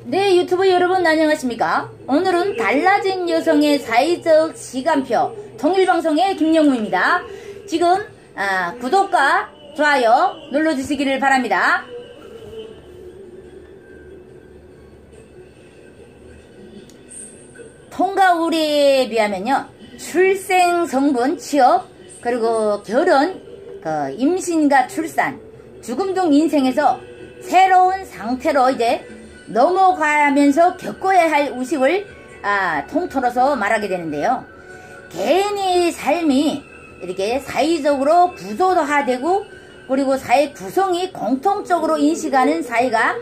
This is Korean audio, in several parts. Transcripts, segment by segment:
네, 유튜브 여러분 안녕하십니까? 오늘은 달라진 여성의 사회적 시간표 통일방송의 김영무입니다. 지금 구독과 좋아요 눌러주시기를 바랍니다. 통과우리에 비하면요, 출생, 성분, 취업, 그리고 결혼, 임신과 출산, 죽음 등 인생에서 새로운 상태로 이제 넘어가면서 겪어야 할 의식을 통틀어서 말하게 되는데요. 개인의 삶이 이렇게 사회적으로 구조화되고 그리고 사회 구성이 공통적으로 인식하는 사회가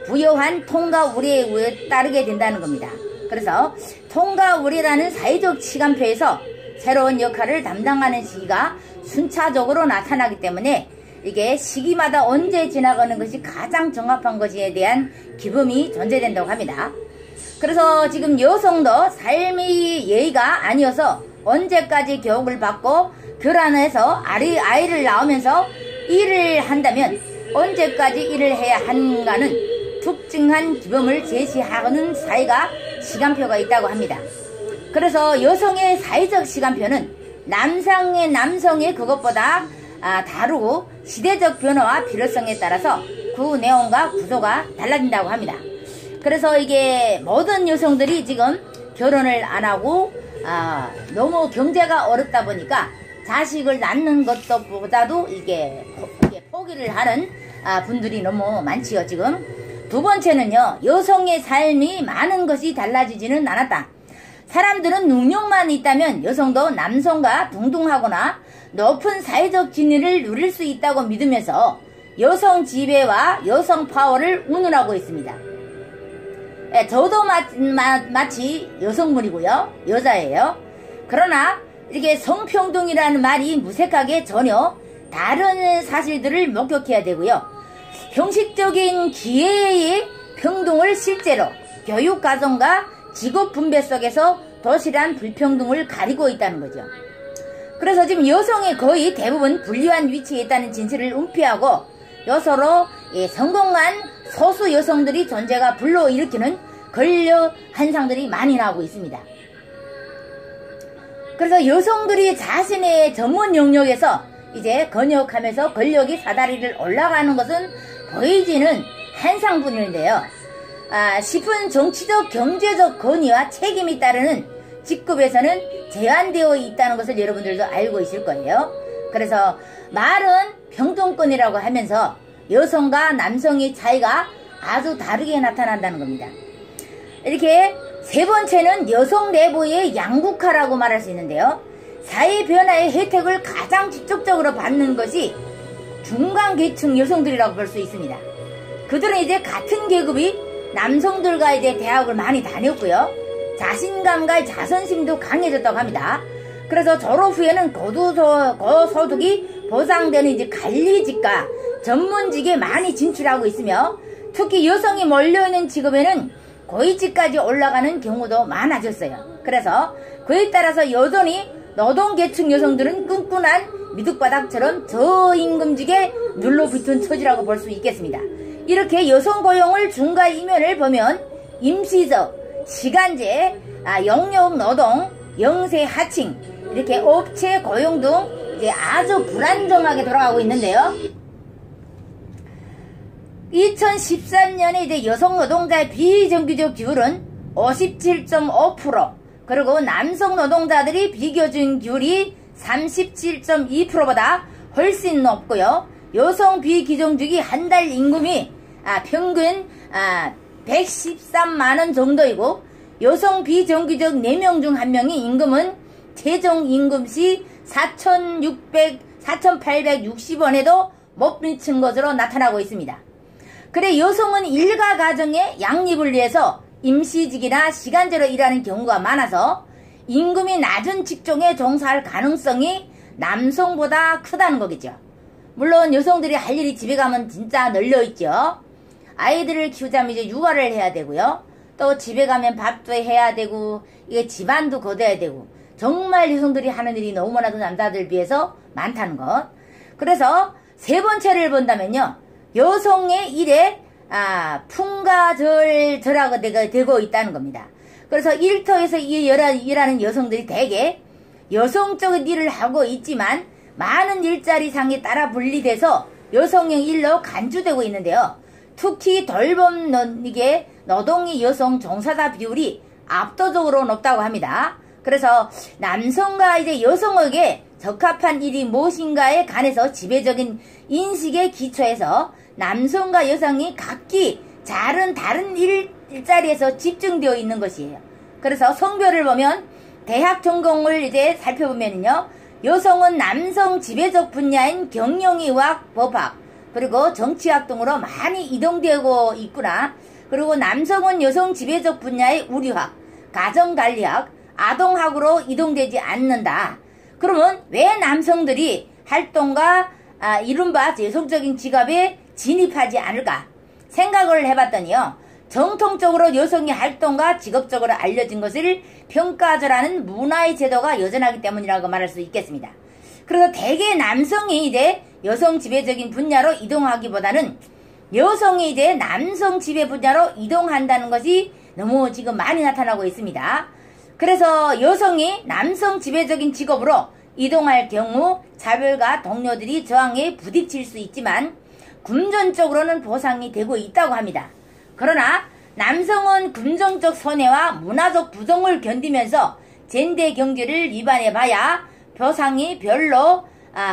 부여한 통과우리에 의해 따르게 된다는 겁니다. 그래서 통과우리라는 사회적 시간표에서 새로운 역할을 담당하는 시기가 순차적으로 나타나기 때문에 이게 시기마다 언제 지나가는 것이 가장 정확한 것에 대한 기범이 존재된다고 합니다. 그래서 지금 여성도 삶의 예의가 아니어서 언제까지 교육을 받고 결혼해서 아이를 낳으면서 일을 한다면 언제까지 일을 해야 하는가는 특징한 기범을 제시하는 사회가 시간표가 있다고 합니다. 그래서 여성의 사회적 시간표는 남성의 그것보다 다르고 시대적 변화와 필요성에 따라서 그 내용과 구조가 달라진다고 합니다. 그래서 이게 모든 여성들이 지금 결혼을 안 하고 너무 경제가 어렵다 보니까 자식을 낳는 것보다도 이게 포기를 하는 분들이 너무 많지요. 지금 두 번째는요, 여성의 삶이 많은 것이 달라지지는 않았다. 사람들은 능력만 있다면 여성도 남성과 동등하거나 높은 사회적 지위를 누릴 수 있다고 믿으면서 여성 지배와 여성 파워를 운운하고 있습니다. 저도 마치 여성물이고요, 여자예요. 그러나 이렇게 성평등이라는 말이 무색하게 전혀 다른 사실들을 목격해야 되고요. 형식적인 기회의 평등을 실제로 교육 과정과 직업 분배 속에서 도실한 불평등을 가리고 있다는 거죠. 그래서 지금 여성이 거의 대부분 불리한 위치에 있다는 진실을 은폐하고 여서로 성공한 소수 여성들이 존재가 불러일으키는 권력 현상들이 많이 나오고 있습니다. 그래서 여성들이 자신의 전문 영역에서 이제 건역하면서 권력이 사다리를 올라가는 것은 보이지는 현상뿐인데요. 싶은 정치적 경제적 권위와 책임이 따르는 직급에서는 제한되어 있다는 것을 여러분들도 알고 있을 거예요. 그래서 말은 평등권이라고 하면서 여성과 남성의 차이가 아주 다르게 나타난다는 겁니다. 이렇게 세 번째는 여성 내부의 양극화라고 말할 수 있는데요. 사회 변화의 혜택을 가장 직접적으로 받는 것이 중간계층 여성들이라고 볼 수 있습니다. 그들은 이제 같은 계급이 남성들과 이제 대학을 많이 다녔고요. 자신감과 자존심도 강해졌다고 합니다. 그래서 졸업 후에는 고소득이 보장되는 이제 관리직과 전문직에 많이 진출하고 있으며 특히 여성이 몰려있는 직업에는 고위직까지 올라가는 경우도 많아졌어요. 그래서 그에 따라서 여전히 노동계층 여성들은 끈끈한 미륵바닥처럼 저임금직에 눌러붙은 처지라고 볼 수 있겠습니다. 이렇게 여성 고용을 중과 이면을 보면 임시적, 시간제, 영역 노동, 영세 하층, 이렇게 업체 고용 등 이제 아주 불안정하게 돌아가고 있는데요. 2013년에 이제 여성 노동자의 비정규직 비율은 57.5%, 그리고 남성 노동자들이 비교준 비율이 37.2%보다 훨씬 높고요. 여성 비기정직이 한 달 임금이 평균 113만원 정도이고 여성 비정규직 4명 중 1명이 임금은 최저임금 시 4,860원에도 못 미친 것으로 나타나고 있습니다. 그래 여성은 일가 가정의 양립을 위해서 임시직이나 시간제로 일하는 경우가 많아서 임금이 낮은 직종에 종사할 가능성이 남성보다 크다는 거겠죠. 물론 여성들이 할 일이 집에 가면 진짜 널려있죠. 아이들을 키우자면 이제 육아를 해야 되고요. 또 집에 가면 밥도 해야 되고 이게 집안도 거둬야 되고 정말 여성들이 하는 일이 너무나도 남자들 비해서 많다는 것. 그래서 세 번째를 본다면요. 여성의 일에 풍가절절하게 되고 있다는 겁니다. 그래서 일터에서 일하는 여성들이 대개 여성적인 일을 하고 있지만 많은 일자리상에 따라 분리돼서 여성형 일로 간주되고 있는데요. 특히 돌봄이게 노동의 여성 종사자 비율이 압도적으로 높다고 합니다. 그래서 남성과 이제 여성에게 적합한 일이 무엇인가에 관해서 지배적인 인식에 기초해서 남성과 여성이 각기 다른 일자리에서 집중되어 있는 것이에요. 그래서 성별을 보면 대학 전공을 이제 살펴보면요. 여성은 남성 지배적 분야인 경영의학, 법학, 그리고 정치학 등으로 많이 이동되고 있구나. 그리고 남성은 여성 지배적 분야의 우리학, 가정관리학, 아동학으로 이동되지 않는다. 그러면 왜 남성들이 활동과 이른바 여성적인 직업에 진입하지 않을까 생각을 해봤더니요. 정통적으로 여성의 활동과 직업적으로 알려진 것을 평가절하는 문화의 제도가 여전하기 때문이라고 말할 수 있겠습니다. 그래서 대개 남성이 이제 여성 지배적인 분야로 이동하기보다는 여성이 이제 남성 지배 분야로 이동한다는 것이 너무 지금 많이 나타나고 있습니다. 그래서 여성이 남성 지배적인 직업으로 이동할 경우 차별과 동료들이 저항에 부딪힐 수 있지만 금전적으로는 보상이 되고 있다고 합니다. 그러나 남성은 금전적 손해와 문화적 부정을 견디면서 젠대 경제를 위반해봐야 보상이 별로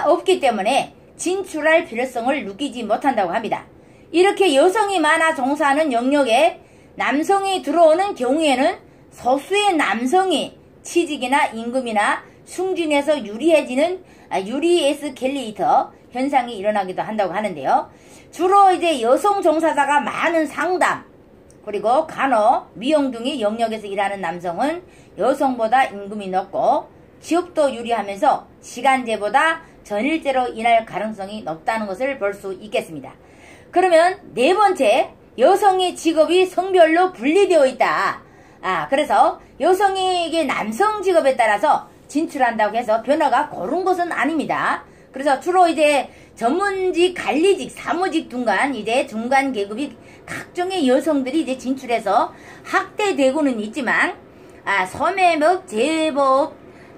없기 때문에 진출할 필요성을 느끼지 못한다고 합니다. 이렇게 여성이 많아 종사하는 영역에 남성이 들어오는 경우에는 소수의 남성이 취직이나 임금이나 승진에서 유리해지는 유리 에스켈레이터 현상이 일어나기도 한다고 하는데요. 주로 이제 여성 종사자가 많은 상담, 그리고 간호, 미용 등의 영역에서 일하는 남성은 여성보다 임금이 높고 취업도 유리하면서 시간제보다 전일제로 일할 가능성이 높다는 것을 볼 수 있겠습니다. 그러면 네 번째, 여성의 직업이 성별로 분리되어 있다. 그래서 여성이 이게 남성 직업에 따라서 진출한다고 해서 변화가 고른 것은 아닙니다. 그래서 주로 이제 전문직, 관리직, 사무직 등간 이제 중간 계급이 각종의 여성들이 이제 진출해서 확대되고는 있지만 소매업,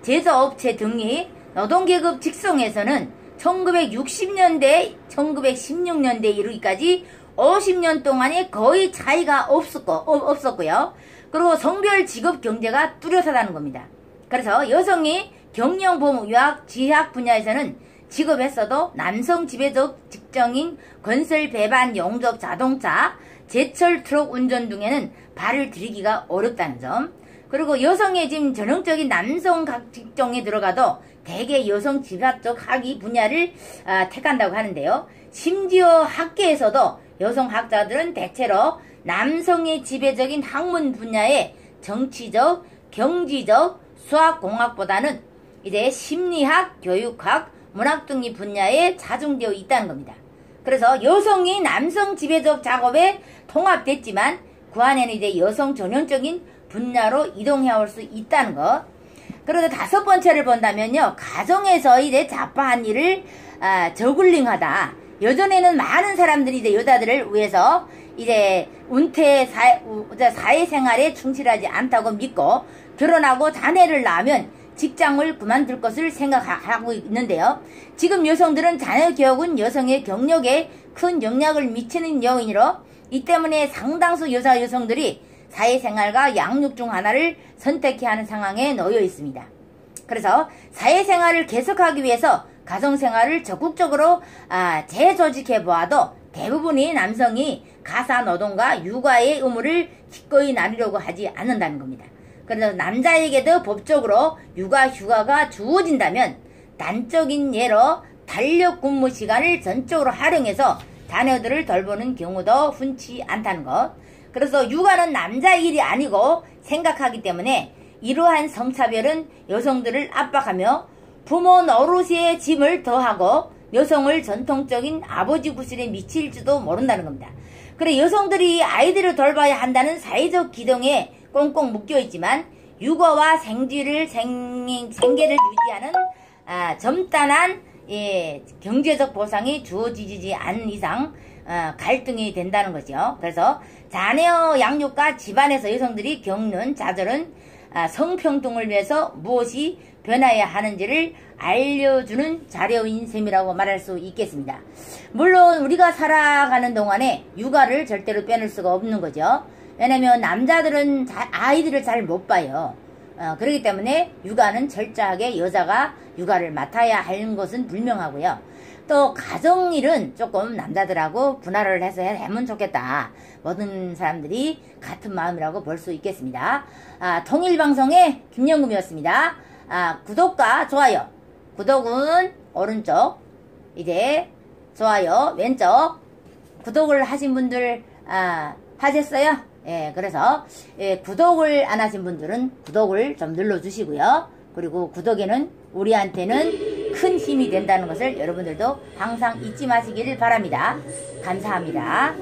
제조업체 등이 노동계급 직성에서는 1960년대, 1916년대 이르기까지 50년 동안에 거의 차이가 없었고요. 그리고 성별 직업 경제가 뚜렷하다는 겁니다. 그래서 여성이 경영, 보험, 유학, 지학 분야에서는 직업했어도 남성 지배적 직종인 건설, 배반, 용접, 자동차, 제철, 트럭 운전 등에는 발을 들이기가 어렵다는 점. 그리고 여성의 지금 전형적인 남성 각 직종에 들어가도 대개 여성 지배적 학위 분야를 택한다고 하는데요. 심지어 학계에서도 여성 학자들은 대체로 남성의 지배적인 학문 분야의 정치적, 경지적, 수학공학보다는 이제 심리학, 교육학, 문학 등의 분야에 자중되어 있다는 겁니다. 그래서 여성이 남성 지배적 작업에 통합됐지만 그 안에는 이제 여성 전형적인 분야로 이동해 올 수 있다는 것. 그리고 다섯 번째를 본다면요. 가정에서 이제 잡아한 일을 저글링하다. 예전에는 많은 사람들이 이제 여자들을 위해서 이제 은퇴 사회생활에 충실하지 않다고 믿고 결혼하고 자녀를 낳으면 직장을 그만둘 것을 생각하고 있는데요. 지금 여성들은 자녀 교육은 여성의 경력에 큰 영향을 미치는 요인으로 이 때문에 상당수 여성들이 사회생활과 양육 중 하나를 선택해야 하는 상황에 놓여 있습니다. 그래서 사회생활을 계속하기 위해서 가정생활을 적극적으로 재조직해 보아도 대부분의 남성이 가사노동과 육아의 의무를 기꺼이 나누려고 하지 않는다는 겁니다. 그래서 남자에게도 법적으로 육아 휴가가 주어진다면 단적인 예로 탄력 근무 시간을 전적으로 활용해서 자녀들을 돌보는 경우도 흔치 않다는 것. 그래서 육아는 남자 일이 아니고 생각하기 때문에 이러한 성차별은 여성들을 압박하며 부모 노릇의 짐을 더하고 여성을 전통적인 아버지 구실에 미칠지도 모른다는 겁니다. 그래 여성들이 아이들을 돌봐야 한다는 사회적 기둥에 꽁꽁 묶여있지만 육아와 생계를 유지하는 점단한 경제적 보상이 주어지지 않는 이상 갈등이 된다는 거죠. 그래서 자녀 양육과 집안에서 여성들이 겪는 좌절은 성평등을 위해서 무엇이 변화해야 하는지를 알려주는 자료인 셈이라고 말할 수 있겠습니다. 물론 우리가 살아가는 동안에 육아를 절대로 빼놓을 수가 없는 거죠. 왜냐면 남자들은 아이들을 잘 못 봐요. 그렇기 때문에 육아는 철저하게 여자가 육아를 맡아야 하는 것은 분명하고요. 또 가정일은 조금 남자들하고 분할을 해서 하면 좋겠다. 모든 사람들이 같은 마음이라고 볼 수 있겠습니다. 통일방송의 김영금이었습니다. 구독과 좋아요. 구독은 오른쪽, 이제 좋아요 왼쪽. 구독을 하신 분들 하셨어요? 예, 그래서 구독을 안 하신 분들은 구독을 좀 눌러주시고요. 그리고 구독에는 우리한테는 큰 힘이 된다는 것을 여러분들도 항상 잊지 마시기를 바랍니다. 감사합니다.